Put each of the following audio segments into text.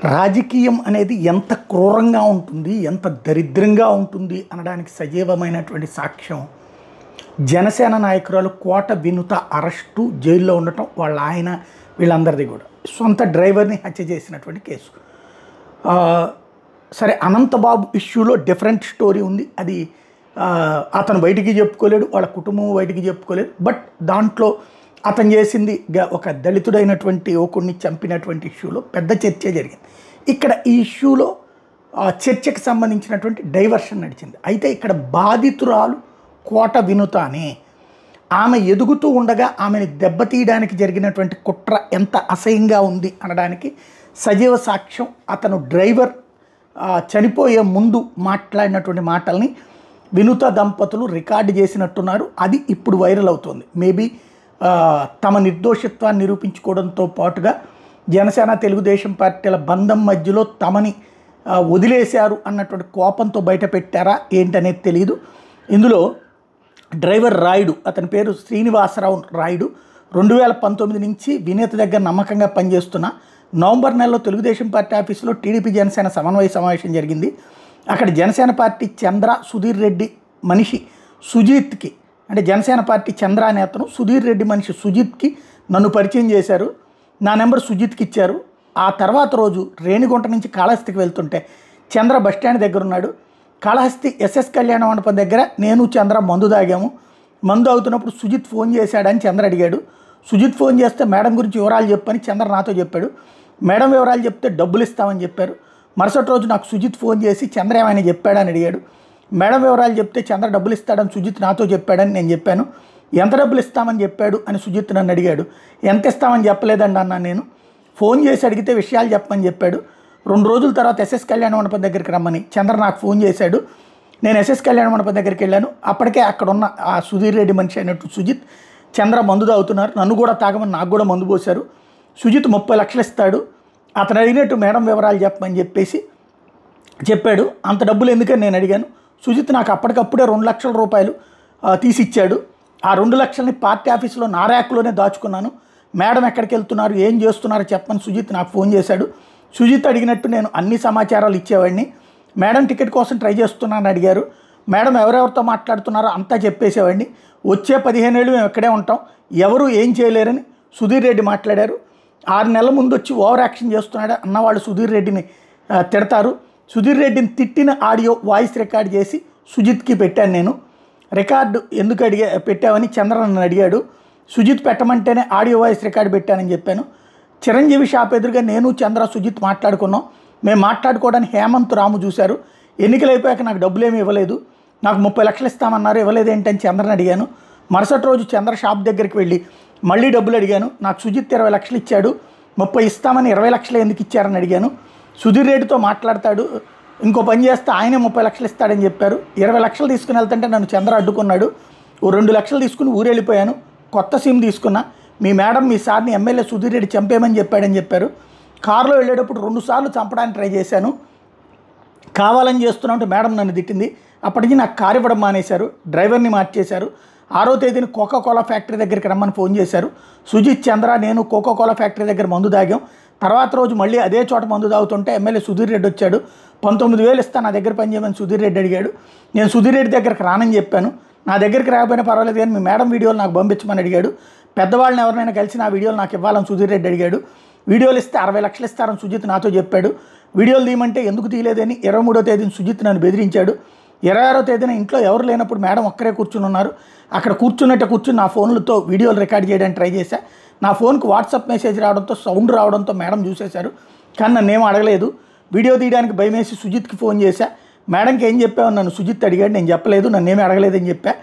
రాజకీయం అనేది ఎంత క్రూరంగా ఉంటుంది, ఎంత దరిద్రంగా ఉంటుంది అనడానికి సజీవమైనటువంటి సాక్ష్యం జనసేన నాయకురాలు కోట వినుత అరెస్టు, జైల్లో ఉండటం, వాళ్ళ ఆయన వీళ్ళందరిది కూడా. సొంత డ్రైవర్ని హత్య చేసినటువంటి కేసు. సరే, అనంతబాబు ఇష్యూలో డిఫరెంట్ స్టోరీ ఉంది. అది అతను బయటికి చెప్పుకోలేడు, వాళ్ళ కుటుంబం బయటికి చెప్పుకోలేడు. బట్ దాంట్లో అతను చేసింది ఒక దళితుడైనటువంటి యువకుడిని చంపినటువంటి ఇష్యూలో పెద్ద చర్చ జరిగింది. ఇక్కడ ఈ ఇష్యూలో చర్చకు సంబంధించినటువంటి డైవర్షన్ నడిచింది. అయితే ఇక్కడ బాధితురాలు కోట వినుత అని, ఆమె ఎదుగుతూ ఉండగా ఆమెను దెబ్బతీయడానికి జరిగినటువంటి కుట్ర ఎంత అసహ్యంగా ఉంది అనడానికి సజీవ సాక్ష్యం అతను డ్రైవర్ చనిపోయే ముందు మాట్లాడినటువంటి మాటల్ని వినుత దంపతులు రికార్డు చేసినట్టున్నారు. అది ఇప్పుడు వైరల్ అవుతుంది. మేబీ తమ నిర్దోషిత్వాన్ని నిరూపించుకోవడంతో పాటుగా జనసేన తెలుగుదేశం పార్టీల బంధం మధ్యలో తమని వదిలేశారు అన్నటువంటి కోపంతో బయట పెట్టారా ఏంటనేది తెలియదు. ఇందులో డ్రైవర్ రాయుడు, అతని పేరు శ్రీనివాసరావు రాయుడు, 2019 నుంచి వినేత దగ్గర నమ్మకంగా పనిచేస్తున్న. నవంబర్ నెలలో తెలుగుదేశం పార్టీ ఆఫీసులో టీడీపీ జనసేన సమన్వయ సమావేశం జరిగింది. అక్కడ జనసేన పార్టీ చంద్ర సుధీర్ రెడ్డి మనిషి సుజిత్కి, అంటే జనసేన పార్టీ చంద్ర నేతను సుధీర్ రెడ్డి మనిషి సుజిత్కి నన్ను పరిచయం చేశారు. నా నెంబర్ సుజిత్కి ఇచ్చారు. ఆ తర్వాత రోజు రేణిగుంట నుంచి కాళహస్తికి వెళ్తుంటే చంద్ర బస్టాండ్ దగ్గర ఉన్నాడు. కాళహస్తి ఎస్ఎస్ కళ్యాణ మండపం దగ్గర నేను చంద్ర మందు తాగాము. మందు అవుతున్నప్పుడు సుజిత్ ఫోన్ చేశాడని చంద్ర అడిగాడు. సుజిత్ ఫోన్ చేస్తే మేడం గురించి వివరాలు చెప్పని చంద్ర నాతో చెప్పాడు. మేడం వివరాలు చెప్తే డబ్బులు ఇస్తామని చెప్పారు. మరుసటి రోజు నాకు సుజిత్ ఫోన్ చేసి చంద్ర ఏమైనా చెప్పాడని అడిగాడు. మేడం వివరాలు చెప్తే చంద్ర డబ్బులు ఇస్తాడని సుజిత్ నాతో చెప్పాడని నేను చెప్పాను. ఎంత డబ్బులు ఇస్తామని చెప్పాడు అని సుజిత్ నన్ను అడిగాడు. ఎంత ఇస్తామని చెప్పలేదండి అన్నాను నేను. ఫోన్ చేసి అడిగితే విషయాలు చెప్పమని చెప్పాడు. 2 రోజుల తర్వాత ఎస్ఎస్ కళ్యాణ మండపం దగ్గరికి రమ్మని చంద్ర నాకు ఫోన్ చేశాడు. నేను ఎస్ఎస్ కళ్యాణ మండపం దగ్గరికి వెళ్ళాను. అప్పటికే అక్కడ ఉన్న ఆ సుధీర్ రెడ్డి మనిషి అయినట్టు సుజిత్, చంద్ర మందు తాగుతున్నారు. నన్ను కూడా తాగమని నాకు కూడా మందు పోశారు. సుజిత్ 30 లక్షలు ఇస్తాడు, అతను అడిగినట్టు మేడం వివరాలు చెప్పమని చెప్పేసి చెప్పాడు. అంత డబ్బులు ఎందుకని నేను అడిగాను. సుజిత్ నాకు అప్పటికప్పుడే 2 లక్షల రూపాయలు తీసిచ్చాడు. ఆ 2 లక్షలని పార్టీ ఆఫీసులో నా ర్యాక్లోనే దాచుకున్నాను. మేడం ఎక్కడికి వెళ్తున్నారు, ఏం చేస్తున్నారో చెప్పమని సుజిత్ నాకు ఫోన్ చేశాడు. సుజిత్ అడిగినట్టు నేను అన్ని సమాచారాలు ఇచ్చేవాడిని. మేడం టికెట్ కోసం ట్రై చేస్తున్నానని అడిగారు. మేడం ఎవరెవరితో మాట్లాడుతున్నారో అంతా చెప్పేసేవాడిని. వచ్చే 15 ఏళ్ళు మేము ఎక్కడే ఉంటాం, ఎవరు ఏం చేయలేరని సుధీర్ రెడ్డి మాట్లాడారు. 6 నెలల ముందు వచ్చి ఓవర్ యాక్షన్ చేస్తున్నాడు అన్నవాళ్ళు సుధీర్ రెడ్డిని తిడతారు. సుధీర్ రెడ్డిని తిట్టిన ఆడియో వాయిస్ రికార్డ్ చేసి సుజిత్కి పెట్టాను నేను. రికార్డు ఎందుకు పెట్టావని చంద్ర నన్ను అడిగాడు. సుజిత్ పెట్టమంటేనే ఆడియో వాయిస్ రికార్డు పెట్టానని చెప్పాను. చిరంజీవి షాప్ ఎదురుగా నేను చంద్ర సుజిత్ మాట్లాడుకున్నాం. మేము మాట్లాడుకోవడానికి హేమంత్ రాము చూశారు. ఎన్నికలు అయిపోయాక నాకు డబ్బులు ఏమీ ఇవ్వలేదు. నాకు 30 లక్షలు ఇస్తామన్నారు, ఇవ్వలేదు ఏంటని చంద్రని అడిగాను. మరుసటి రోజు చంద్ర షాప్ దగ్గరికి వెళ్ళి మళ్ళీ డబ్బులు అడిగాను. నాకు సుజిత్ 20 లక్షలు ఇచ్చాడు, 30 ఇస్తామని 20 లక్షలు ఎందుకు ఇచ్చారని అడిగాను. సుధీర్ రెడ్డితో మాట్లాడతాడు, ఇంకో పని చేస్తే ఆయనే 30 లక్షలు ఇస్తాడని చెప్పారు. 20 లక్షలు తీసుకుని వెళ్తుంటే నన్ను చంద్ర అడ్డుకున్నాడు. 2 లక్షలు తీసుకుని ఊరు వెళ్ళిపోయాను. కొత్త సిమ్ తీసుకున్నా. మీ మేడం మీ సార్ని ఎమ్మెల్యే సుధీర్ రెడ్డి చంపేయమని చెప్పాడని చెప్పారు. కారులో వెళ్ళేటప్పుడు 2 సార్లు చంపడానికి ట్రై చేశాను. కావాలని చేస్తున్నామంటే మేడం నన్ను తిట్టింది. అప్పటికి నాకు కారు ఇవ్వడం మానేశారు, డ్రైవర్ని మార్చేశారు. 6వ తేదీన కోకోకోలా ఫ్యాక్టరీ దగ్గరికి రమ్మని ఫోన్ చేశారు. సుజిత్, చంద్ర, నేను కోకోకోలా ఫ్యాక్టరీ దగ్గర మందు తాగాం. తర్వాత రోజు మళ్ళీ అదే చోట మందు తాగుతుంటే ఎమ్మెల్యే సుధీర్ రెడ్డి వచ్చాడు. 19,000 ఇస్తాను నా దగ్గర పని చేయమని సుధీర్ రెడ్డి అడిగాడు. నేను సుధీర్ రెడ్డి దగ్గరికి రానని చెప్పాను. నా దగ్గరికి రాకపోయినా పర్వాలేదు కానీ మీ మేడం వీడియోలు నాకు పంపించమని అడిగాడు. పెద్దవాళ్ళని ఎవరినైనా కలిసి నా వీడియోలు నాకు ఇవ్వాలని సుధీర్ రెడ్డి అడిగాడు. వీడియోలు ఇస్తే 60 లక్షలు ఇస్తారని సుజిత్ నాతో చెప్పాడు. వీడియోలు తీయమంటే ఎందుకు తీయలేదని 23వ తేదీన సుజిత్ నన్ను బెదిరించాడు. 26వ తేదీన ఇంట్లో ఎవరు లేనప్పుడు మేడం ఒక్కరే కూర్చుని ఉన్నారు. అక్కడ కూర్చుని నా ఫోన్లతో వీడియోలు రికార్డ్ చేయడానికి ట్రై చేశా. నా ఫోన్కి వాట్సాప్ మెసేజ్ రావడంతో, సౌండ్ రావడంతో మేడం చూసేశారు. కానీ నన్నేం అడగలేదు. వీడియో తీయడానికి భయమేసి సుజిత్కి ఫోన్ చేశా. మేడంకి ఏం చెప్పావు నన్ను సుజిత్ అడిగాడు. నేను చెప్పలేదు, నన్నేమీ అడగలేదని చెప్పా.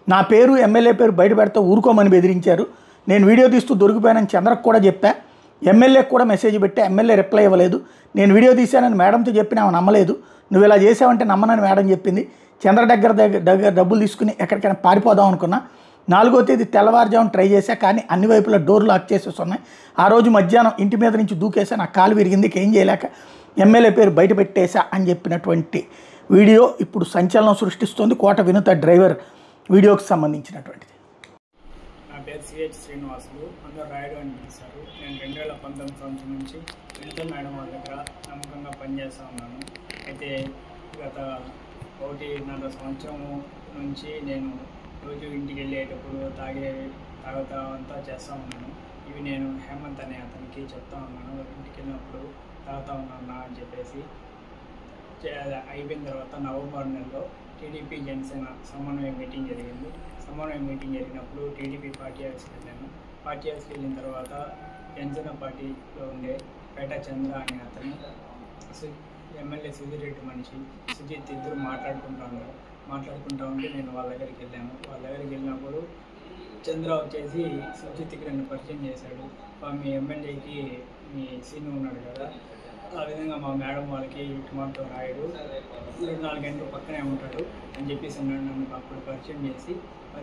నా పేరు ఎమ్మెల్యే పేరు బయట పెడితే ఊరుకోమని బెదిరించారు. నేను వీడియో తీస్తూ దొరికిపోయానని చంద్రకు కూడా చెప్పా. ఎమ్మెల్యేకి కూడా మెసేజ్ పెట్టా, ఎమ్మెల్యే రిప్లై ఇవ్వలేదు. నేను వీడియో తీశానని మేడంతో చెప్పిన ఆమె నమ్మలేదు. నువ్వు ఇలా చేసావంటే నమ్మనని మేడం చెప్పింది. చంద్ర దగ్గర డబ్బులు తీసుకుని ఎక్కడికైనా పారిపోదాం అనుకున్నా. 4వ తేదీ తెల్లవారుజామున ట్రై చేశా, కానీ అన్ని వైపులా డోర్ లాక్ చేసేసి ఉన్నాయి. ఆ రోజు మధ్యాహ్నం ఇంటి మీద నుంచి దూకేసా, నాకు కాలు విరిగింది, ఏం చేయలేక ఎమ్మెల్యే పేరు బయట పెట్టేశా అని చెప్పినటువంటి వీడియో ఇప్పుడు సంచలనం సృష్టిస్తోంది. కోట వినుత డ్రైవర్ వీడియోకి సంబంధించినటువంటిది. నా పేరు సిహెచ్ శ్రీనివాసులు, అందరూ రాయుడు అని పిలిచారు. నేను 2019 సంవత్సరం నుంచి సునీత మేడం వాళ్ళ దగ్గర నమ్మకంగా పనిచేస్తూ ఉన్నాను. అయితే గత 1.5 సంవత్సరం నుంచి నేను రోజు ఇంటికి వెళ్ళేటప్పుడు తాగుతా అంతా చేస్తూ ఉన్నాను. ఇవి నేను హేమంత్ అనే అతనికి చెప్తా ఉన్నాను, ఇంటికి వెళ్ళినప్పుడు తాగుతా ఉన్నాను అని చెప్పేసి. అయిపోయిన తర్వాత నవంబర్ నెలలో టీడీపీ జనసేన సమన్వయ మీటింగ్ జరిగింది. సమన్వయ మీటింగ్ జరిగినప్పుడు టీడీపీ పార్టీ ఆఫీస్కి వెళ్ళాను. పార్టీ ఆఫీస్కి వెళ్ళిన తర్వాత జనసేన పార్టీలో ఉండే పేట చంద్ర అనే అతను, ఎమ్మెల్యే సుధీర్ రెడ్డి మనిషి సుజిత్ ఇద్దరు మాట్లాడుకుంటూ ఉంటే నేను వాళ్ళ దగ్గరికి వెళ్ళాను. వాళ్ళ దగ్గరికి వెళ్ళినప్పుడు చంద్ర వచ్చేసి సుజిత్కి నన్ను పరిచయం చేశాడు. మీ ఎమ్మెల్యేకి మీ సీను ఉన్నాడు కదా, ఆ విధంగా మా మేడం వాళ్ళకి టమాటో రాయుడు 24 గంటలు పక్కనే ఉంటాడు అని చెప్పేసి నన్ను అప్పుడు పరిచయం చేసి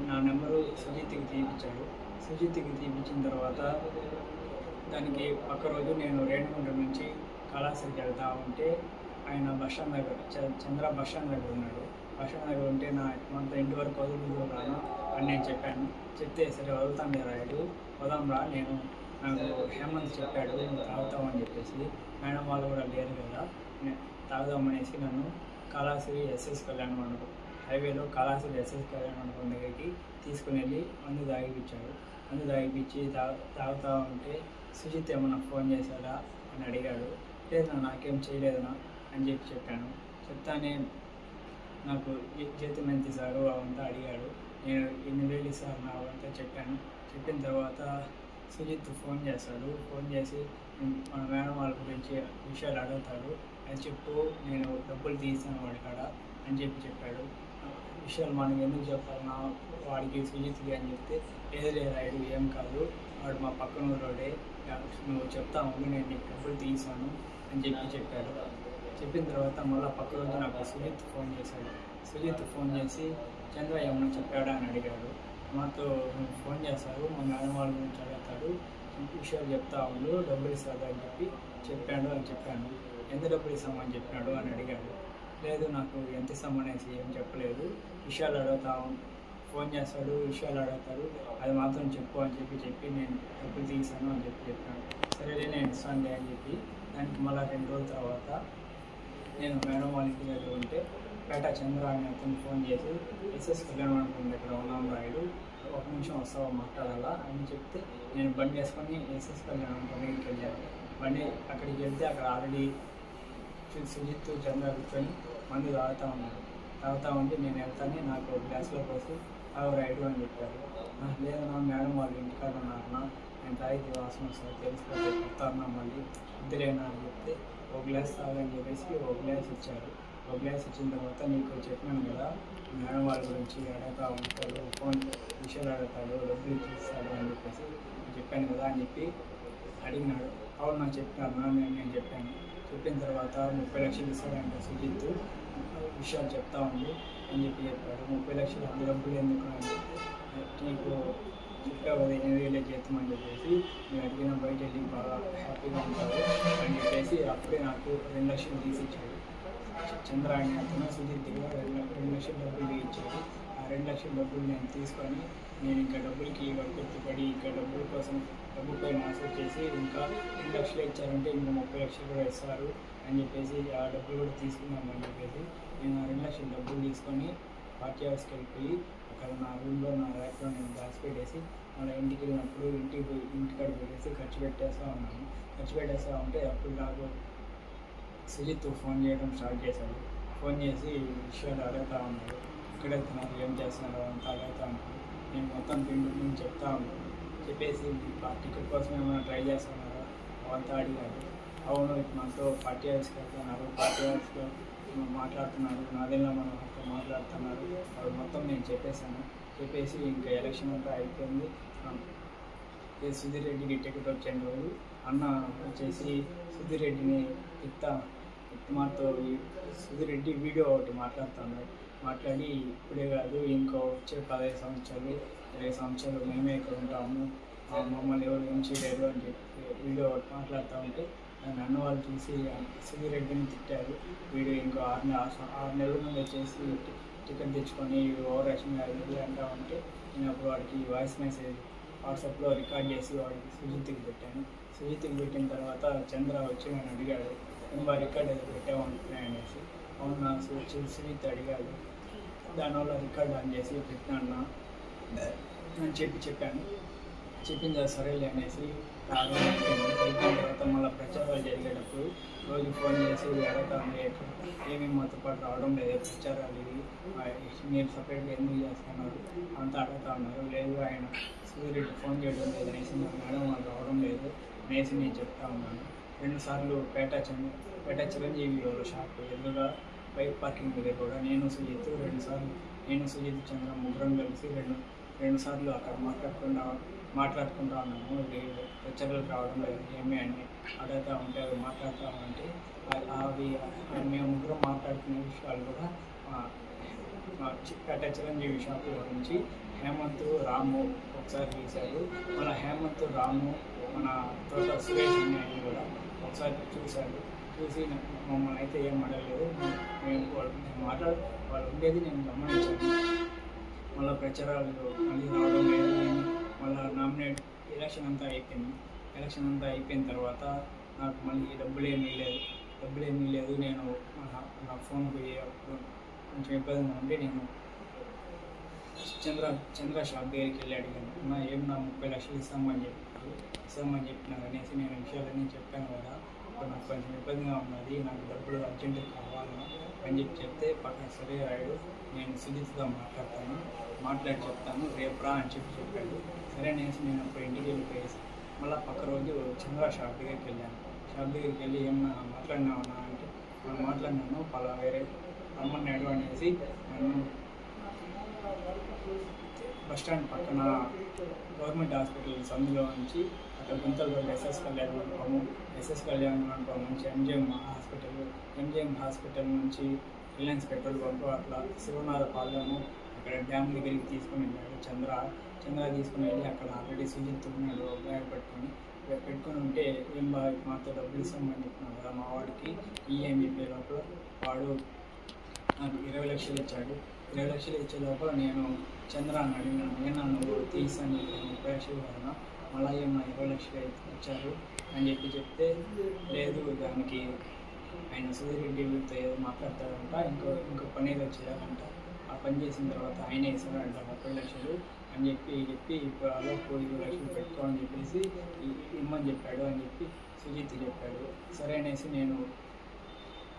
నా నెంబరు సుజిత్కి తీపించాడు. సుజిత్కి తీపించిన తర్వాత దానికి పక్క రోజు నేను రేణుగుంట నుంచి కళాశాలకు వెళ్తా ఉంటే ఆయన బస్టాండ్ దగ్గర చంద్ర బస్టాండ్ దగ్గర ఉన్నాడు. బస్టాండ్ దగ్గర ఉంటే మన ఇంటి వరకు వదులుతాను అని నేను చెప్పాను. చెప్తే సరే వదులుతాను రాయుడు, వదాం రా, నాకు హేమంత్ చెప్పాడు నువ్వు తాగుతామని చెప్పేసి. మేడం వాళ్ళు కూడా లేరు కదా, తాగుదామనేసి నన్ను కాళాశ్రీ ఎస్ఎస్ కళ్యాణ మండపం హైవేలో కాళాశ్రీ ఎస్ఎస్ కళ్యాణ మండపం దగ్గరికి తీసుకుని వెళ్ళి మందు తాగిపించాడు. మందు తాగిపించి తాగుతా ఉంటే సుజిత్ ఏమన్నా ఫోన్ చేశాడా అని అడిగాడు. లేదు నాకేం చేయలేదనా అని చెప్పాను. చెప్తానే నాకు జీతం ఎంత ఇస్తారు అవంతా అడిగాడు. నేను 8,000 ఇస్తాను అవంతా చెప్పాను. చెప్పిన తర్వాత సుజిత్ ఫోన్ చేస్తాడు. ఫోన్ చేసి మన మేడం వాళ్ళ గురించి విషయాలు అడుగుతాడు. అది చెప్పు, నేను డబ్బులు తీసాను వాడి కాడ అని చెప్పాడు. విషయాలు మనకి ఎందుకు చెప్పాలన్నా వాడికి సుజిత్కి అని చెప్తే, లేదు రాయుడు ఏం కాదు, వాడు మా పక్కన ఊరోడే, నువ్వు చెప్తా ఉండు, నేను నీకు డబ్బులు తీసాను అని చెప్పాడు. చెప్పిన తర్వాత మళ్ళీ పక్క రోజు నాకు సుజిత్ ఫోన్ చేశాడు. సుజిత్ ఫోన్ చేసి చంద్ర ఏమన్నా చెప్పాడా అని అడిగాడు. మాతో ఫోన్ చేస్తారు, మా మేడం వాళ్ళ గురించి అడుగుతాడు, విషయాలు చెప్తా ఉండు, డబ్బులు ఇస్తాడు అని చెప్పాను. ఎంత డబ్బులు ఇస్తామని చెప్పినాడు అని అడిగాడు. లేదు నాకు ఎంత ఇస్తామనేసి ఏం చెప్పలేదు, విషయాలు ఫోన్ చేస్తాడు, విషయాలు అడుగుతాడు, అది మాత్రం చెప్పు అని చెప్పి నేను డబ్బులు తీసాను అని చెప్పాను. సరేలే నేను ఇస్తానులే అని చెప్పి దానికి మళ్ళీ 2 రోజుల తర్వాత నేను మేడం వాళ్ళ ఇంటి దగ్గర ఉంటే పేట చంద్ర అని అతను ఫోన్ చేసి ఎస్ఎస్ కళ్యాణ మండపం దగ్గర ఉన్నాం రాయుడు, 1 నిమిషం వస్తావా మాట్లాడాలా అని చెప్తే నేను బండి వేసుకొని ఎస్ఎస్ కళ్యాణ మండపం దగ్గరికి వెళ్ళాను. బండి అక్కడికి వెళ్తే అక్కడ ఆల్రెడీ సుజిత్ చంద్ర కూర్చొని మందు తాగుతూ ఉంటే నేను వెళ్తానే నాకు గ్లాస్లో పోసి తాగు రాయుడు అని చెప్పారు. లేదన్నా మేడం వాళ్ళు ఇంటికాడ ఉన్నారన్నా, నేను తాగితే వాసన వస్తుంది తెలిసిపోతే చెప్తారన్నా మళ్ళీ ఇద్దరేనా అని చెప్తే 1 గ్లాస్ తాగని చెప్పేసి 1 గ్లాస్ ఇచ్చారు. 1 గ్లాస్ ఇచ్చిన తర్వాత నీకు చెప్పాను కదా మేడం వాళ్ళ గురించి అడుగుతూ ఉంటాడు, ఫోన్ విషయాలు అడుగుతాడు, డబ్బులు ఇస్తాడు అని చెప్పేసి చెప్పాను కదా అని చెప్పి అడిగినాడు. అవును నాకు చెప్పినారు నేను చెప్పాను. చెప్పిన తర్వాత 30 లక్షలు ఇస్తాడంటే సుజిత్, విషయాలు చెప్తా ఉంది అని చెప్పాడు. 30 లక్షలు అంత డబ్బులు ఎందుకు అని నీకు చెప్పావు కదా 8,000 జీతం అని చెప్పేసి, నేను అడిగిన బయట వెళ్ళి బాగా హ్యాపీగా ఉంటాడు అని చెప్పేసి అప్పుడే నాకు 2 లక్షలు తీసిచ్చాడు. చంద్ర అనే అతను సుజిత్ దగ్గర 2 లక్షల డబ్బులు ఇచ్చాడు. ఆ 2 లక్షల డబ్బులు నేను తీసుకొని నేను ఇంకా డబ్బులకి గుర్తుపడి ఇంకా డబ్బుల కోసం డబ్బుపై ఆశ చేసి ఇంకా 2 లక్షలు ఇచ్చారంటే ఇంకా 30 లక్షలు కూడా ఇస్తారు అని చెప్పేసి ఆ డబ్బులు కూడా తీసుకున్నామని చెప్పేసి నేను ఆ 2 లక్షల డబ్బులు తీసుకొని పార్టీ హౌస్కి వెళ్ళిపోయి అక్కడ నా రూమ్లో నా ర్యాక్లో నేను దాచిపెట్టేసి మళ్ళీ ఇంటికి వెళ్ళినప్పుడు ఇంటికాడ పెట్టేసి ఖర్చు పెట్టేస్తూ ఉంటే అప్పుడు నాకు సుజిత్ ఫోన్ చేయడం స్టార్ట్ చేశాడు. ఫోన్ చేసి విషయాలు అడుగుతూ ఉన్నాడు, ఇక్కడ వెళ్తున్నారు, ఏం చేస్తున్నారు అంతా అడుగుతూ ఉన్నాడు. నేను మొత్తం నేను చెప్తా ఉన్నాను. చెప్పేసి టికెట్ కోసం ఏమైనా ట్రై చేస్తున్నారా అవంతా అడిగాడు. అవును మనతో పార్టీ హౌస్కి వెళ్తున్నారు, పార్టీ హౌస్లో మాట్లాడుతున్నారు, నాదేళ్ళ మనతో మాట్లాడుతున్నారు, అవి మొత్తం నేను చెప్పేసి ఇంకా ఎలక్షన్ అంతా అయిపోయింది. సుధీర్ రెడ్డికి టికెట్ వచ్చిన రోజు అన్న వచ్చేసి సుధీర్ రెడ్డిని మాతో సుధీర్ రెడ్డి వీడియో ఒకటి మాట్లాడి ఇప్పుడే కాదు ఇంకో వచ్చే 15 సంవత్సరాలు 20 సంవత్సరాలు మేమే ఇక్కడ ఉంటాము, మమ్మల్ని ఎవరు ఏం చేయలేరు అని చెప్పి వీడియో ఒకటి మాట్లాడుతూ ఉంటే నన్ను వాళ్ళు చూసి సుధీర్ రెడ్డిని తిట్టారు. వీడు ఇంకో 6 నెలల ముందు వచ్చేసి టికెట్ తెచ్చుకొని ఓవర్ యాక్షన్ అది అంటూ ఉంటే నేను అప్పుడు వాడికి వాయిస్ మెసేజ్ వాట్సాప్లో రికార్డ్ చేసి వాడికి సుజిత్కి పెట్టాను. సుజిత్కి పెట్టిన తర్వాత చంద్ర వచ్చి నన్ను అడిగాడు, ఇంకా రికార్డ్ ఏదో పెట్టామంటున్నాయి అనేసి. అవునా సుజిత్ అడిగాడు, దానివల్ల రికార్డ్ ఆన్ చేసి పెట్టినా అని చెప్పాను. చెప్పిన తర్వాత సరేలే అనేసి అయిపోయిన తర్వాత మళ్ళీ ప్రచారాలు జరిగేటప్పుడు రోజు ఫోన్ చేసి అడగండి ఏమేమి మాతో పాటు రావడం లేదు, ప్రచారాలు ఇవి మీరు సపరేట్గా ఎందుకు చేస్తున్నారు అంతా అడుగుతా ఉన్నారు. లేదు ఆయన సూర్యుడు ఫోన్ చేయడం లేదు అనేసి మేడం వాళ్ళు రావడం లేదు అనేసి నేను చెప్తా ఉన్నాను. 2 సార్లు పేట చిరంజీవి వాళ్ళ షాప్ ఎదురుగా బైక్ పార్కింగ్ దగ్గర కూడా నేను సుజిత్ 2 సార్లు నేను సుజిత్ చంద్ర ముగ్గురం కలిసి రెండు సార్లు అక్కడ మాట్లాడుకుంటా ఉన్నాము. ప్రచారాలు రావడం లేదు ఏమి అని అడుగుతూ ఉంటే అవి మాట్లాడుతూ ఉంటే అవి మేము ముగ్గురం మాట్లాడుకునే విషయాలు కూడా పేట చిరంజీవి షాప్ గురించి హేమంత్ రాము ఒకసారి చూశారు. మన హేమంత్ రాము మన తోట సురేష్ అన్ని కూడా ఒకసారి చూశారు. చూసి మమ్మల్ని అయితే ఏం అడగలేదు. మేము వాళ్ళు ఉండేది నేను గమనించాను. మళ్ళీ ప్రచారాలు మళ్ళీ రావడం లేదు. మళ్ళీ ఎలక్షన్ అంతా అయిపోయిన తర్వాత నాకు మళ్ళీ డబ్బులు ఏమీ లేదు. నేను నా ఫోన్ పోయి అప్పుడు కొంచెం ఇబ్బందిగా ఉండి నేను చంద్ర షాప్ దగ్గరికి వెళ్ళి అడిగాను, నా 30 లక్షలు ఇస్తామని చెప్పినా అనేసి నేను విషయాలన్నీ చెప్పాను కదా. ఇప్పుడు నాకు కొంచెం ఇబ్బందిగా ఉన్నది, నాకు డబ్బులు అర్జెంటుగా కావాలని అని చెప్తే పక్కన సరే రాయుడు నేను సుజిత్గా మాట్లాడి చెప్తాను రేపు రా అని చెప్పాడు. సరే అనేసి నేను అప్పుడు ఇంటికి వెళ్ళిపోయేసి మళ్ళీ పక్క రోజు చంద్ర షాప్ దగ్గరికి వెళ్ళాను. షాప్ దగ్గరికి వెళ్ళి ఏమన్నా మాట్లాడినామన్నా అంటే మనం మాట్లాడినాను పలా వేరే రమ్మన్నాడు అనేసి నన్ను బస్టాండ్ పక్కన గవర్నమెంట్ హాస్పిటల్ సందులో నుంచి అక్కడ గుంతలు ఎస్ఎస్ కళ్యాణ మండపం నుంచి ఎంజిఎం హాస్పిటల్ నుంచి రిలయన్స్ పెట్రోల్ బంక్ అట్లా శివనాథపాలెము అక్కడ డ్యామ్ దగ్గరికి తీసుకుని వెళ్ళాడు. చంద్ర తీసుకుని వెళ్ళి అక్కడ ఆల్రెడీ సుజిత్ ఉన్నాడు బ్యాగ్ పెట్టుకొని ఉంటే ఏం బాగా మాతో డబ్బులు ఇస్తామని చెప్పినాడు కదా మా వాడికి ఈఎంఈ పే లోపల వాడు నాకు 20 లక్షలు ఇచ్చాడు. 20 లక్షలు ఇచ్చే లోపల నేను చంద్రాన్ని అడిగినాను, ఏనా నువ్వు తీసాను 30 లక్షలు కదా మళ్ళీ ఏమన్నా 20 లక్షలు ఇచ్చారు అని చెప్తే లేదు దానికి ఆయన సూర్యరెడ్డితో ఏదో మాట్లాడతాడంట, ఇంకో పని ఏదో చేయాలంట, ఆ పని చేసిన తర్వాత ఆయనే ఇస్తాడంట 30 లక్షలు అని చెప్పి ఇప్పుడు అలోపు 20 లక్షలు పెట్టుకో అని చెప్పేసి ఇమ్మని చెప్పాడు అని చెప్పి సుజిత్ చెప్పాడు. సరే అనేసి నేను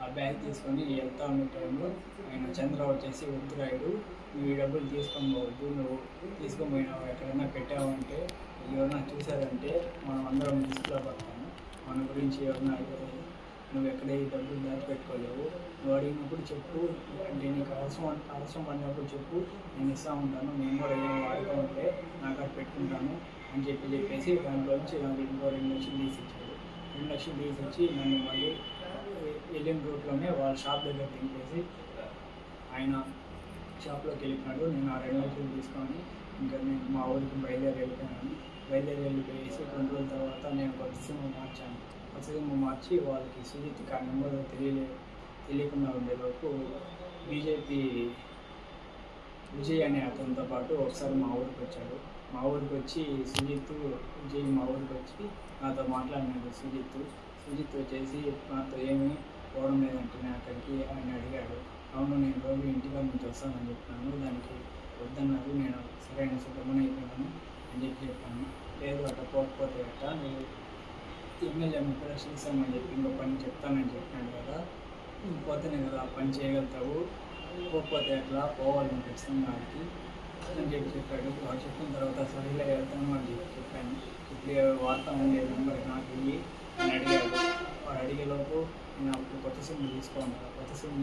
ఆ బ్యాగ్ తీసుకొని వెళ్తా ఉన్న టైంలో ఆయన చంద్ర వచ్చేసి వద్దురాయుడు నువ్వు ఈ డబ్బులు తీసుకొని పోవద్దు, నువ్వు తీసుకొని పోయినావు ఎక్కడైనా పెట్టావంటే ఎవరన్నా చూసారంటే మనం అందరం లిస్టులో పడతాము, మన గురించి ఎవరన్నా నువ్వు ఎక్కడ ఈ డబ్బులు దాచిపెట్టుకోలేవు, నువ్వు అడిగినప్పుడు చెప్పు, అంటే నీకు అవసరం పడినప్పుడు చెప్పు, నేను ఇస్తూ ఉంటాను, నేను కూడా ఏం వాడుకుంటే నాకు అది పెట్టుకుంటాను అని చెప్పేసి దాంట్లోంచి నాకు ఇంకో 2 లక్షలు తీసిచ్చాడు. 2 లక్షలు తీసిచ్చి నన్ను మళ్ళీ వెళ్ళిన రూట్లోనే వాళ్ళ షాప్ దగ్గర దింపేసి ఆయన షాప్లోకి వెళ్ళిపోయాడు. నేను ఆ 2 లక్షలు తీసుకొని ఇంకా నేను మా ఊరికి బయలుదేరి వెళ్ళిపోయేసి 2 రోజుల తర్వాత నేను కొత్త సిమ్ మార్చి వాళ్ళకి సుజిత్కి ఆ నెంబర్ తెలియకుండా ఉండేలోపు విజయ్ అనే అతనితో పాటు ఒకసారి మా ఊరికి వచ్చాడు. మా ఊరికి వచ్చి విజయ్ మా ఊరికి వచ్చి నాతో మాట్లాడినాడు. సుజిత్ వచ్చేసి నాతో ఏమీ పోవడం లేదంటే నేను అక్కడికి ఆయన అడిగాడు. అవును నేను రోజు ఇంటిగా నుంచి వస్తానని చెప్పినాను, దానికి వద్దన్నారు, నేను సరైన సుఖమని అయిపోయాను అని చెప్పాను. లేదు అట్లా పోకపోతే అట్ట నేను ఎమ్మెల్యే 30 లక్షలు ఇస్తామని చెప్పి ఇంకో పని చెప్తానని చెప్పినాను కదా, పోతేనే కదా ఆ పని చేయగలుగుతావు, పోకపోతే అట్లా పోవాలి ఖచ్చితంగా వాడికి అని చెప్పాడు. వాడు చెప్పిన తర్వాత సరిగ్గా వెళ్తాను అని చెప్పాను. ఇప్పుడు వార్త ఉండే నెంబర్ నాకు ఇవి అని అడిగాడు. వాడు అడిగేలోపు నేను అప్పుడు కొత్త సిమ్ తీసుకోండి ఆ కొత్త సిమ్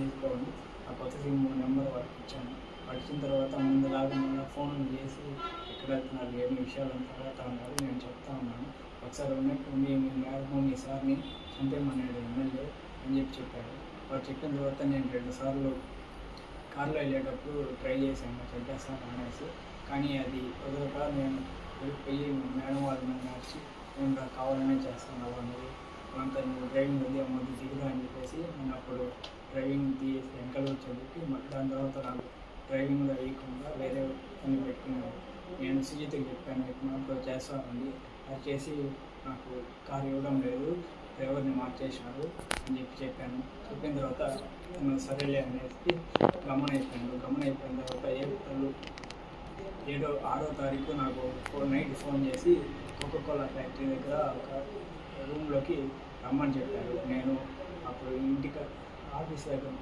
నెంబర్ వాడికి ఇచ్చాను. వాడు ఇచ్చిన తర్వాత ముందులాగా మళ్ళీ ఫోన్ చేసి ఎక్కడ వెళ్తున్నారు ఏమి విషయాలను తర్వాత ఉన్నారు నేను చెప్తా ఉన్నాను. ఒకసారి ఉన్నట్టు మీ సార్ని చంపేమన్నాడు ఎమ్మెల్యే అని చెప్పాడు. వాడు చెప్పిన తర్వాత నేను 2 సార్లు కార్లో వెళ్ళేటప్పుడు ట్రై చేశాను చంపేస్తాను అనేసి, కానీ అది కుదరక నేను వెళ్ళిపోయి మేడం వాళ్ళు నన్ను నడిచి నేను కావాలనే చేస్తాను నువ్వు అంతా నువ్వు డ్రైవింగ్ వద్దు అమ్మద్దు దిగుదా అని చెప్పేసి నేను అప్పుడు డ్రైవింగ్ తీసి వెనకాల వచ్చి చెప్పి దాని తర్వాత నాకు డ్రైవింగ్లో వేయకుండా వేరే పని పెట్టుకున్నాను. నేను సుజిత్కి చెప్పాను, మాతో చేస్తానండి, అది చేసి నాకు కారు ఇవ్వడం లేదు, డ్రైవర్ని మార్చేసినారు అని చెప్పాను. చెప్పిన తర్వాత తను సరేలే అనేసి గమనైపోయిన తర్వాత ఏప్రిల్ 6వ తారీఖు నాకు నైట్ ఫోన్ చేసి కోకోకోలా ఫ్యాక్టరీ దగ్గర ఒక రూమ్లోకి రమ్మని చెప్పారు. నేను అప్పుడు ఇంటికి ఆఫీస్ దగ్గర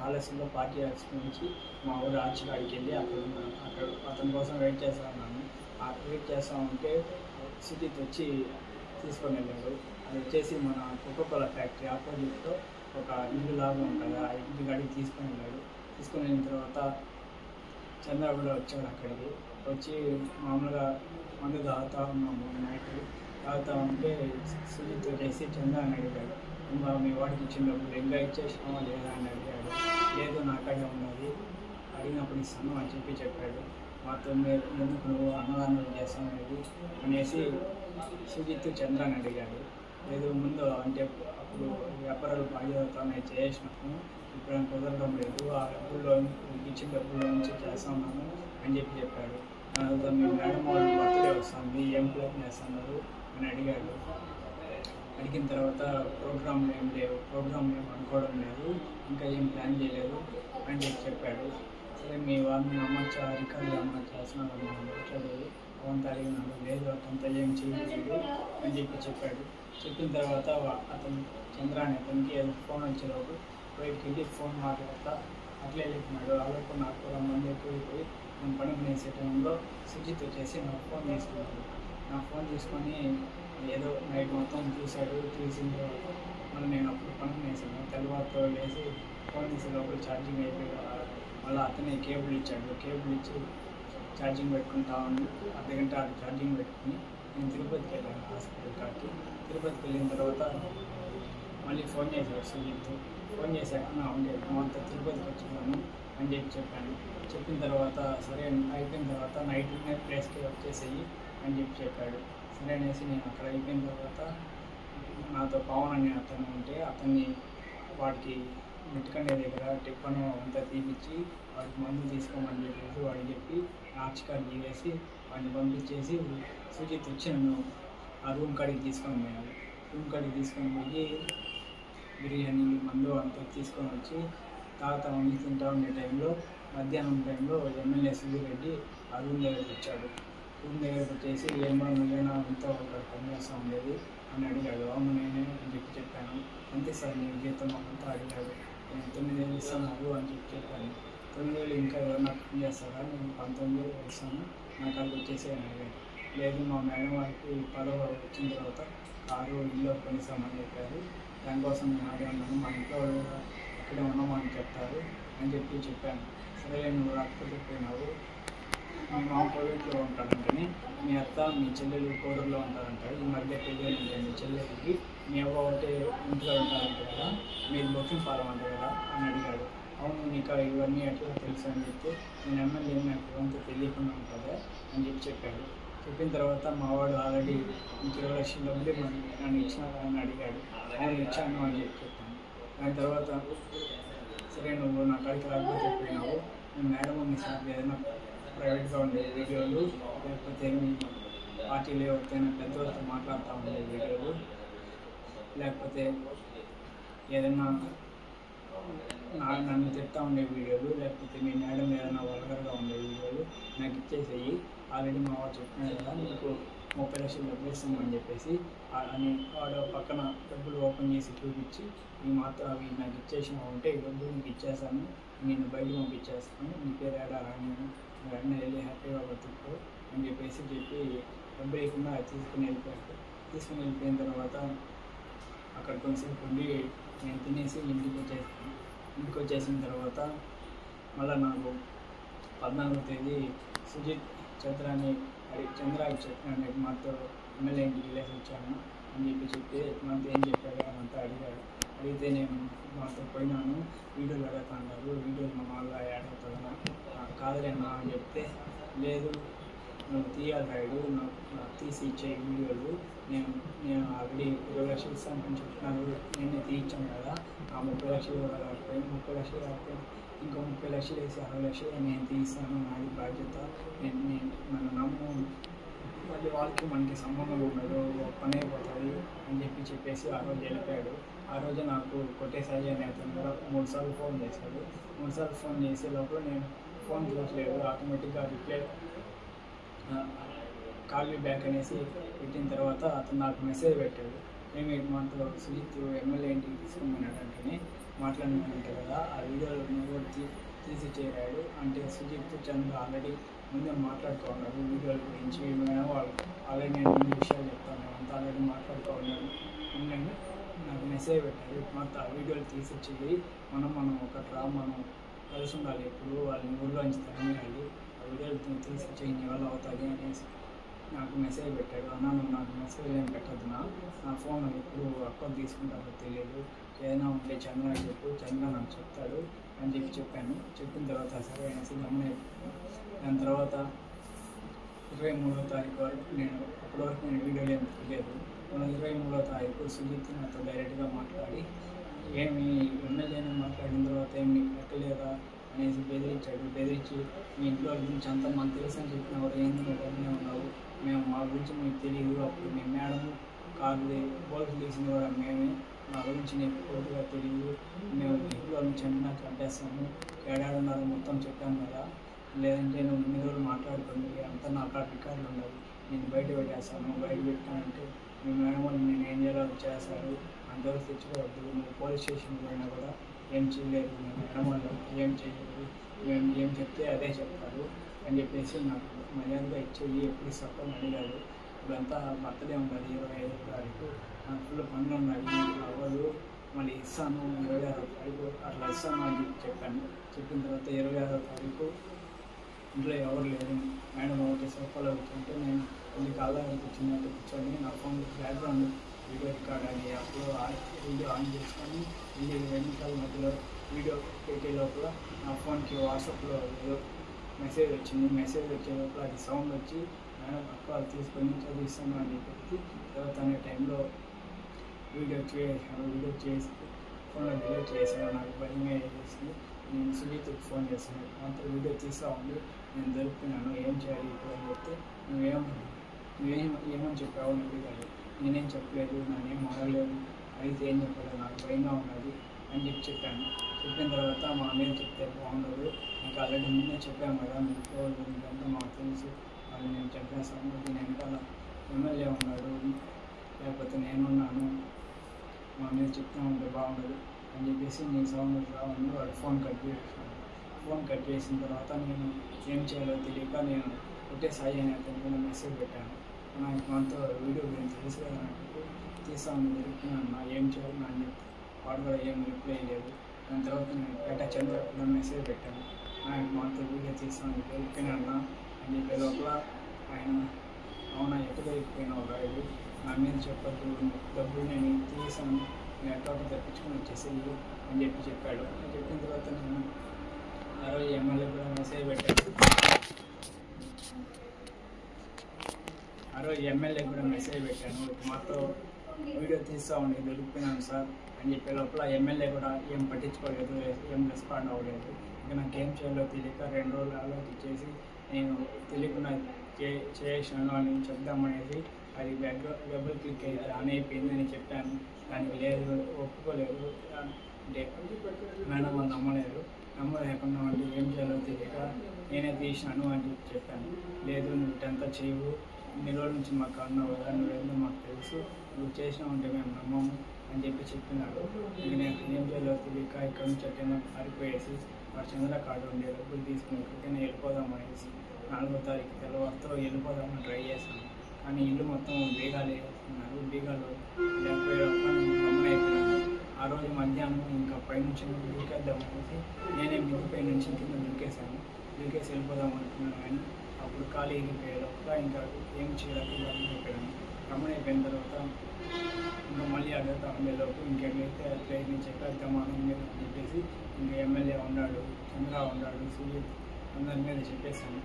ఆలస్యంలో పార్టీ ఆఫీస్ నుంచి మా ఊరు ఆర్చికాడికి వెళ్ళి అక్కడ అతని కోసం వెయిట్ చేస్తా ఉన్నాను. వెయిట్ చేస్తూ ఉంటే సుజిత్ వచ్చి తీసుకొని వెళ్ళాడు. అది వచ్చేసి మన కోకోకోలా ఫ్యాక్టరీ ఆపోజిట్లో ఒక ఇల్లు లాగా ఉంటుంది, ఆ ఇంటి కాడికి తీసుకొని వెళ్ళాడు. తీసుకొని వెళ్ళిన తర్వాత చంద్ర కూడా వచ్చాడు. అక్కడికి వచ్చి మామూలుగా మందు తాగుతూ ఉన్నాము. నైట్ తాగుతూ ఉంటే సుజిత్ వచ్చేసి చంద్ర అని అడిగాడు, ఇంకా మీ వాడికి ఇచ్చిన డబ్బులు ఇంకా ఇచ్చేసినావా లేదా అని అడిగాడు. లేదు నాకడే ఉన్నది, అడిగినప్పుడు ఇస్తాను అని చెప్పాడు. మాతో మీరు ఎందుకు నువ్వు అన్నదానం చేస్తాను అనేసి సుజిత్ చంద్ర అని అడిగాడు. లేదు ముందు అంటే అప్పుడు వ్యాపారాలు బాధ్యతనే చేసినాము, ఇప్పుడు కుదరడం లేదు, ఆ డబ్బుల్లో ఇచ్చిన డబ్బుల్లో నుంచి చేస్తున్నాను అని చెప్పాడు. తర్వాత మీ మేడం వాళ్ళు బర్త్డే వస్తుంది, ఏం ప్లాన్ చేస్తున్నారు అని అడిగాడు. అడిగిన తర్వాత ప్రోగ్రామ్ ఏం అనుకోవడం లేదు, ఇంకా ఏం ప్లాన్ చేయలేదు అని చెప్పాడు. సరే మీ వాళ్ళని అమ్మచ్చా రికార్డులు అమ్మ చేస్తున్నాను మాట్లాడేది అవంతా అడిగినాడు. లేదు అతనితో ఏం చేయలేదు అని చెప్పాడు. చెప్పిన తర్వాత అతను చంద్ర అనే అతనికి ఫోన్ వచ్చేటప్పుడు బయటికి వెళ్ళి ఫోన్ మాట్లాడతా అట్లే వెళ్ళిపోయినాడు. అలాగే నాకు కూడా మంది ఎక్కువైపోయి నేను పనికి వేసే టైంలో సుజిత్ వచ్చేసి నాకు ఫోన్ తీసుకున్నాడు. నా ఫోన్ తీసుకొని ఏదో నైట్ మొత్తం చూశాడు. చూసిన తర్వాత మళ్ళీ నేను అప్పుడు పనికి వేసాను. తెల్లవారితో వేసి ఫోన్ తీసేటప్పుడు ఛార్జింగ్ అయిపోయి మళ్ళీ అతనే కేబుల్ ఇచ్చాడు. కేబుల్ ఇచ్చి ఛార్జింగ్ పెట్టుకుంటా ఉండి అర్ధగంట ఛార్జింగ్ పెట్టుకుని నేను తిరుపతికి వెళ్ళాను. హాస్పిటల్ కాడికి తిరుపతికి వెళ్ళిన తర్వాత మళ్ళీ ఫోన్ చేశాడు సుజిత్. ఫోన్ చేశాక నా ఉండే అంతా తిరుపతికి వచ్చాను అని చెప్పాను. చెప్పిన తర్వాత సరే అయిపోయిన తర్వాత నైట్ ప్లేస్కి వచ్చేసేయి అని చెప్పాడు. సరే అనేసి నేను అక్కడ అయిపోయిన తర్వాత నాతో పవన్ అనే అతను ఉంటే అతన్ని వాడికి మెట్టుకండే దగ్గర టిప్పను అంతా తీపిచ్చి వాడికి మందు తీసుకోమని చెప్పేసి వాడికి చెప్పి ఆర్చికార్ తీసేసి వాడిని పంపించేసి సుజిత్ వచ్చి నన్ను ఆ రూమ్ కాడికి తీసుకొని పోయాను. రూమ్ కాడికి తీసుకొని పోయి బిర్యానీ మందు అంతా తీసుకొని వచ్చి తాగుతా ఉండి తింటా ఉండే టైంలో మధ్యాహ్నం టైంలో ఎమ్మెల్యే సుబ్బిరెడ్డి ఆ రూమ్ దగ్గరికి వచ్చాడు. రూమ్ దగ్గరికి వచ్చేసి ఏమో నువ్వేనా అంతా ఒక పనిచేస్తూ ఉండేది అని అడిగాడు. అవును నేనే అని చెప్పాను. అంతే సార్ నేను జీతం అంతా అడిగాడు. నేను 9,000 ఇస్తాను అని చెప్పాను. 9,000 ఇంకా ఎవరన్నా పని చేస్తారా, నేను 19,000 ఇస్తాను, నా కాడికి వచ్చేసి అని అడిగాడు. లేదు మా మేడం వారికి 10వ వచ్చిన తర్వాత కారు ఇల్లు కొనిస్తామని చెప్పారు, దానికోసం నేను ఆడే ఉన్నాను, మా ఇంట్లో ఇక్కడే ఉన్నామని చెప్తారు అని చెప్పాను. సరే నువ్వు రాకపోతే పోయినావు, మీ మామ కోవిడ్లో ఉంటాడంటని, మీ అత్త మీ చెల్లెలు కోడూరులో ఉంటారంటారు, ఈ మధ్య పెళ్ళి మీ చెల్లెలకి మీ అవ్వ ఒకటే ఇంట్లో ఉంటారంట కదా, మీరు బొక్కింగ్ పాలం అంట కదా అని అడిగాడు. అవును నీకు ఇవన్నీ ఎట్లా తెలుసు అని చెప్తే నేను ఎమ్మెల్యే నాకు ఇవంతా తెలియకుండా ఉంటుందా అని చెప్పాడు. చెప్పిన తర్వాత మా వాడు ఆల్రెడీ 20 లక్షల డబ్బులు నన్ను ఇచ్చినారా అని అడిగాడు. అవును ఇచ్చాను అని చెప్పాను. దాని తర్వాత సరే నువ్వు నా కాడికి రాకపోతే పోయినావు, నేను మేడం మీ సార్ ఏదైనా ప్రైవేట్గా ఉండే వీడియోలు లేకపోతే మీ పార్టీలో ఎవరికైనా పెద్దవాళ్ళతో మాట్లాడుతూ ఉండే వీడియోలు లేకపోతే ఏదైనా నన్ను తిట్టా ఉండే వీడియోలు లేకపోతే మీ మేడం ఏదైనా వల్గర్గా ఉండే వీడియోలు నాకు ఇచ్చేసేయి, ఆల్రెడీ మా వాడు చెప్పినాడు కదా నీకు 30 లక్షలు డబ్బులు ఇస్తామని చెప్పేసి అని వాడు పక్కన డబ్బులు ఓపెన్ చేసి చూపించి ఈ మాత్రం అవి నాకు ఇచ్చేసినావు ఉంటే ఈ డబ్బులు నీకు ఇచ్చేస్తాను, నేను బయటకు పంపించేస్తాను, నీ పేరు ఏడా రాని వెంటనే వెళ్ళి హ్యాపీగా బతుకు అని చెప్పి డబ్బులు లేకుండా తీసుకుని వెళ్ళిపోయాడు. తీసుకుని వెళ్ళిపోయిన తర్వాత అక్కడ కొంచెంసేపు ఉండి నేను తినేసి ఇంటికి వచ్చేసిన తర్వాత మళ్ళీ నాకు 14వ తేదీ సుజిత్ చంద్రాకి చెప్పినాను, మాతో ఎమ్మెల్యే ఇంటికి వెళ్ళేసి వచ్చాను అని చెప్తే మాతో ఏం చెప్పాడు అని అంతా అడిగాడు. అడిగితే నేను మాతో పోయినాను, వీడియోలు అడుగుతున్నారు, వీడియోలు మన వల్ల యాడ్ అవుతుందా, కాదులేనా అని చెప్తే లేదు నువ్వు తీయాలి రాయుడు, నాకు తీసి ఇచ్చే వీడియోలు, నేను నేను ఆల్రెడీ 20 లక్షలు ఇస్తానని చెప్తున్నాను, నేనే తీయించాను కదా, ఆ 30 లక్షలు కూడా కాకపోయింది, 30 లక్షలు కాకపోయింది, ఇంకో 30 లక్షలు వేసి 60 లక్షలు నేను తీస్తాను, నాది బాధ్యత, నేను నన్ను నమ్ము, మళ్ళీ వాళ్ళకి మనకి సంబంధం ఉండదు, పని అయిపోతుంది అని చెప్పేసి ఆ రోజు వెళ్ళిపోయాడు. ఆ రోజు నాకు కొట్టేసాయి అనే అతను కూడా 3 సార్లు ఫోన్ చేశాడు. 3 సార్లు ఫోన్ చేసే లోపల నేను ఫోన్ చూసలేదు, ఆటోమేటిక్గా రిప్లై కాల్ యూ బ్యాక్ అనేసి పెట్టిన తర్వాత అతను నాకు మెసేజ్ పెట్టాడు, ఏమి మనతో సుజిత్ ఎమ్మెల్యే ఇంటికి తీసుకున్నాడు అంటే మాట్లాడినంటే కదా, ఆ వీడియోలో నువ్వు తీసి చేరాడు అంటే సుజిత్ చంద్ర ఆల్రెడీ ముందే మాట్లాడుకోన్నాడు వీడియోల గురించి, వాళ్ళు ఆల్రెడీ నేను ముందు విషయాలు చెప్తాను, అంతా ఆల్రెడీ మాట్లాడుకోన్నాడు. నేను నాకు మెసేజ్ పెట్టాడు, మొత్తం ఆ వీడియోలు తీసిచ్చేది మనం మనం కలిసి ఉండాలి, ఎప్పుడు వాళ్ళని ఊళ్ళోంచి తరమేయాలి, ఆ వీడియోలు తీసిచ్చే ఇన్ని వల్ల అవుతుంది అనేసి నాకు మెసేజ్ పెట్టాడు. అన్న నువ్వు నాకు మెసేజ్ ఏం పెట్టద్దు, నా ఫోన్ ఎప్పుడు అకౌంట్ తీసుకుంటారో తెలియదు, ఏదైనా ఉంటే చంద్ర చెప్పు, చంద్ర నాకు చెప్తాడు అని చెప్పాను. చెప్పిన తర్వాత సరే అనేసి గమనించాను. దాని తర్వాత 23వ తారీఖు వరకు అప్పటి వరకు నేను వీడియోలు ఏమి తెలియదు. 23వ తారీఖు సుజిత్ నాతో డైరెక్ట్గా మాట్లాడి, ఏమి ఎమ్మెల్యేని మాట్లాడిన తర్వాత ఏమి నీకు పెట్టలేదా అనేసి బెదిరించి మీ ఇంట్లో గురించి అంతా మాకు తెలుసు అని చెప్పిన కూడా ఏంది నువ్వు ఉన్నావు, మేము మా గురించి మీకు తెలియదు, అప్పుడు మీ మేడం కారు పోలీసులు తీసింది కూడా మేమే, మా గురించి నీకు పూర్తిగా తెలియదు, మేము ఇంట్లో నుంచి అన్నా చంపేస్తాము, ఏడాడున్నారో మొత్తం చెప్పాను కదా, లేదంటే నువ్వు ఇన్ని రోజులు మాట్లాడుకోండి, అంతా నా కాడ రికార్డులు ఉండవు, నేను బయట పెట్టేస్తాను, బయట పెట్టానంటే మీ మేడం వాళ్ళు నేను ఏం చేయాలో చేశారు, అంతవరకు తెచ్చుకోవద్దు, నువ్వు పోలీస్ స్టేషన్కి పోయినా కూడా ఏం చేయలేదు, మీ మేడం వాళ్ళు ఏం చేయలేదు, మేము ఏం చెప్తే అదే చెప్తారు అని చెప్పేసి నాకు మర్యాదగా ఇచ్చేవి ఎప్పుడు ఇస్తాను అడిగాడు. ఇప్పుడంతా బర్త్డే ఉన్నది 25వ తారీఖు, నాకు ఫుల్ పనులు ఉన్నాయి, అవ్వదు, మళ్ళీ ఇస్తాను 26వ తారీఖు అట్లా ఇస్తాను అని చెప్పాను. చెప్పిన తర్వాత 26వ తారీఖు ఇంట్లో ఎవరు లేరు, మేడం ఒకటి సోఫాలో కూర్చుంటే నేను కొన్ని కాళ్ళకి కూర్చున్నట్టు కూర్చొని నా ఫోన్ బ్యాక్గ్రౌండ్ వీడియో రికార్డ్ అని అప్పుడు వీడియో ఆన్ చేసుకొని 2 నిమిషాల మధ్యలో వీడియో పెట్టే లోపల నా ఫోన్కి వాట్సాప్లో ఏదో మెసేజ్ వచ్చింది. మెసేజ్ వచ్చే లోపల అది సౌండ్ వచ్చి మేడం అక్క తీసుకొని చదివిస్తాను అని చెప్పి తర్వాత అనే టైంలో వీడియో చేసి ఫోన్లో డిలీట్ చేశాను. నాకు భయమే చేసింది. నేను సుజిత్కి ఫోన్ చేశాను, అంత వీడియో తీస్తూ ఉండి నేను దొరుకుతున్నాను, ఏం చేయాలి ఇప్పుడు అని చెప్తే నువ్వేమని చెప్పావు అని అడిగాడు. నేనేం చెప్పలేదు, నేనేం అడగలేదు, అయితే ఏం చెప్పలేదు, నాకు భయంగా ఉన్నది అని చెప్పాను. చెప్పిన తర్వాత మా మీద చెప్తే బాగుండదు, నాకు ఆల్రెడీ ముందే చెప్పాము కదా, మీకు ఇంకంతా మాకు తెలుసు, అది నేను చెప్పేస్తాను, దీని వెనకాల ఎమ్మెల్యే ఉన్నాడు లేకపోతే నేనున్నాను, మా మీద చెప్తూ ఉంటే బాగుండదు అని చెప్పేసి నేను సౌండ్ రావాలి వాడు ఫోన్ కట్ చేసాను. ఫోన్ కట్ చేసిన తర్వాత నేను ఏం చేయాలో తెలియక నేను ఒకటే సాయి అనే అతనికి మెసేజ్ పెట్టాను, నాకు మనతో వీడియో గురించి తెలుసు కదా, నాకు తీసాను దొరికినా ఏం చేయాలి అని చెప్పి వాడు కూడా ఏం రిప్లై లేదు. దాని తర్వాత నేను పేట చంద్ర కూడా మెసేజ్ పెట్టాను, నాకు మనతో వీడియో తీసాను దొరికినా అని చెప్పే లోపల ఆయన అవునా ఎక్కడ దొరికిపోయినావు రాయుడు, నా మీద చెప్పద్దు, డబ్బులు నేను తీసాను, నేను ఎట్లా తెప్పించుకొని వచ్చేసేది అని చెప్పాడు. చెప్పిన తర్వాత నేను ఆ రోజు ఎమ్మెల్యే కూడా మెసేజ్ పెట్టాను, మాతో వీడియో తీస్తూ ఉండి దొరికిపోయినాను సార్ అని చెప్పే లోపల ఎమ్మెల్యే కూడా ఏం పట్టించుకోలేదు, ఏం రెస్పాండ్ అవ్వలేదు. ఇంకా నాకేం చేయాలో తెలియక 2 రోజులు ఆలోచించేసి నేను తెలియకుండా చేసాను అని చెప్దామనేది అది డబుల్ క్లిక్ అయితే ఆన్ అయిపోయింది అని చెప్పాను. దానికి లేదు, ఒప్పుకోలేదు అంటే మేడం వాళ్ళు నమ్మలేకుండా అంటే ఏం చేయాలో తెలియక నేనే తీసినాను అని చెప్పాను. లేదు నువ్వు ఇటంతా చేయవు, ఇన్ని రోజుల నుంచి మాకు అన్నావు కదా, నువ్వేందో మాకు తెలుసు, నువ్వు చేసినావు అంటే మేము నమ్మము అని చెప్పినాడు. ఇంక నేను ఏం చేయాలో తెలియక ఇక్కడ నుంచి ఎక్కడైనా పారిపోయేసి వాడు చంద్ర కార్డు ఉండే డబ్బులు తీసుకుని ఎక్కడికైనా వెళ్ళిపోదాం అనేసి 4వ తారీఖు తెల్లవారితో వెళ్ళిపోదామని ట్రై చేశాను. కానీ ఇల్లు మొత్తం బీగాలు వేస్తున్నారు, బీగాలు లేకపోయేటప్పుడు గమనైపోయినాను. ఆ రోజు మధ్యాహ్నం ఇంకా పైనుంచి దూకేద్దాం అనేసి నేనే మిద్దిపై నుంచి కింద దూకేసి వెళ్ళిపోదాం అనుకున్నాను. కానీ అప్పుడు ఖాళీ ఎగిరిపోయే లోపల ఇంకా ఏం చేయాలి గమనైపోయిన తర్వాత ఇంకా మళ్ళీ అడుగుతా ఉండేలోపు ఇంకెట్లయితే అట్లయితే చెప్పేద్దాం అని చెప్పేసి ఇంకా ఎమ్మెల్యే ఉన్నాడు, చంద్ర ఉన్నాడు, సుజిత్ అందరి మీద చెప్పేశాను.